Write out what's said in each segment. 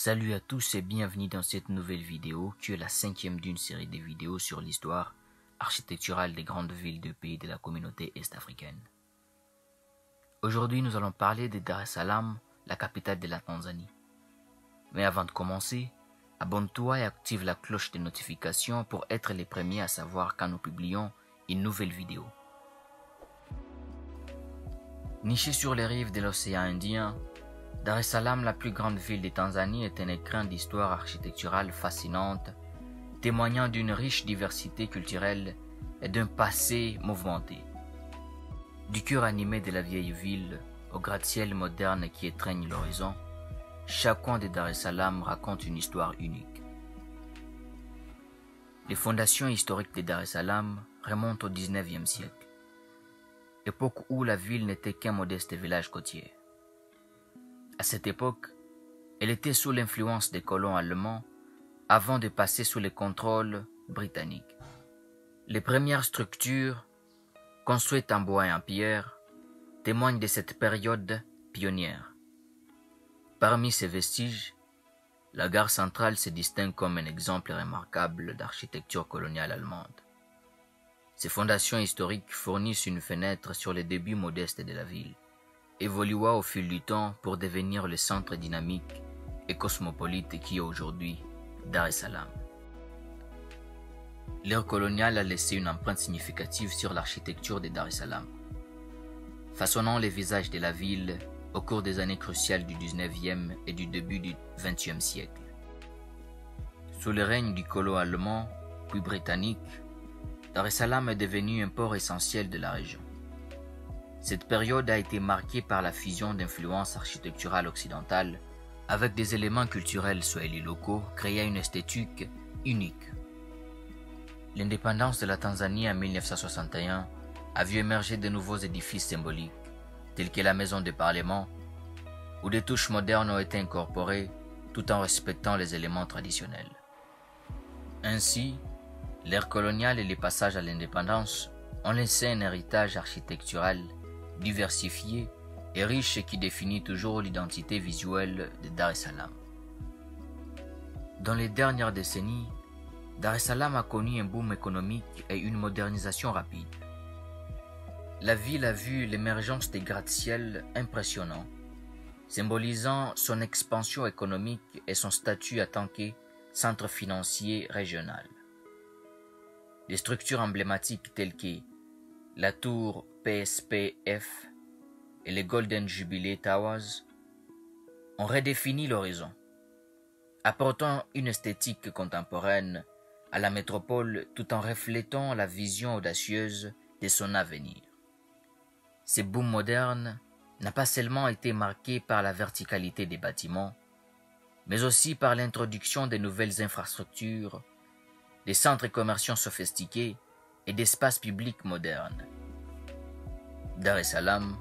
Salut à tous et bienvenue dans cette nouvelle vidéo qui est la 5e d'une série de vidéos sur l'histoire architecturale des grandes villes de pays de la communauté est-africaine. Aujourd'hui, nous allons parler de Dar es Salaam, la capitale de la Tanzanie. Mais avant de commencer, abonne-toi et active la cloche de notification pour être les premiers à savoir quand nous publions une nouvelle vidéo. Nichée sur les rives de l'océan Indien, Dar es Salaam, la plus grande ville de Tanzanie, est un écrin d'histoire architecturale fascinante, témoignant d'une riche diversité culturelle et d'un passé mouvementé. Du cœur animé de la vieille ville au gratte-ciel moderne qui étreigne l'horizon, chaque coin de Dar es Salaam raconte une histoire unique. Les fondations historiques de Dar es Salaam remontent au XIXe siècle, époque où la ville n'était qu'un modeste village côtier. À cette époque, elle était sous l'influence des colons allemands avant de passer sous le contrôle britannique. Les premières structures, construites en bois et en pierre, témoignent de cette période pionnière. Parmi ces vestiges, la gare centrale se distingue comme un exemple remarquable d'architecture coloniale allemande. Ces fondations historiques fournissent une fenêtre sur les débuts modestes de la ville, évolua au fil du temps pour devenir le centre dynamique et cosmopolite qui est aujourd'hui Dar es Salaam. L'ère coloniale a laissé une empreinte significative sur l'architecture de Dar es Salaam, façonnant les visages de la ville au cours des années cruciales du XIXe et du début du XXe siècle. Sous le règne du colon allemand, puis britannique, Dar es Salaam est devenu un port essentiel de la région. Cette période a été marquée par la fusion d'influences architecturales occidentales avec des éléments culturels swahili locaux créant une esthétique unique. L'indépendance de la Tanzanie en 1961 a vu émerger de nouveaux édifices symboliques, tels que la maison des parlements, où des touches modernes ont été incorporées tout en respectant les éléments traditionnels. Ainsi, l'ère coloniale et les passages à l'indépendance ont laissé un héritage architectural diversifié et riche qui définit toujours l'identité visuelle de Dar es Salaam. Dans les dernières décennies, Dar es Salaam a connu un boom économique et une modernisation rapide. La ville a vu l'émergence des gratte-ciel impressionnants, symbolisant son expansion économique et son statut en tant que centre financier régional. Des structures emblématiques telles que la tour PSPF et les Golden Jubilee Towers ont redéfini l'horizon, apportant une esthétique contemporaine à la métropole tout en reflétant la vision audacieuse de son avenir. Ce boom moderne n'a pas seulement été marqué par la verticalité des bâtiments, mais aussi par l'introduction de nouvelles infrastructures, des centres commerciaux sophistiqués et d'espaces publics modernes. Dar es Salaam,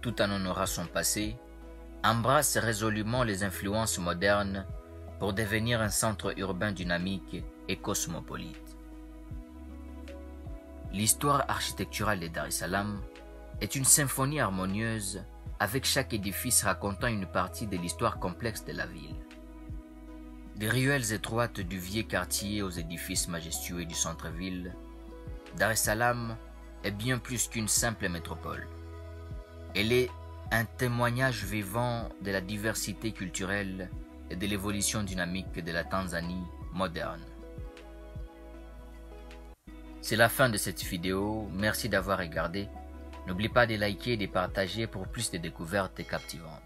tout en honorant son passé, embrasse résolument les influences modernes pour devenir un centre urbain dynamique et cosmopolite. L'histoire architecturale de Dar es Salaam est une symphonie harmonieuse avec chaque édifice racontant une partie de l'histoire complexe de la ville. Des ruelles étroites du vieux quartier aux édifices majestueux du centre-ville, Dar es Salaam est bien plus qu'une simple métropole. Elle est un témoignage vivant de la diversité culturelle et de l'évolution dynamique de la Tanzanie moderne. C'est la fin de cette vidéo, merci d'avoir regardé. N'oublie pas de liker et de partager pour plus de découvertes captivantes.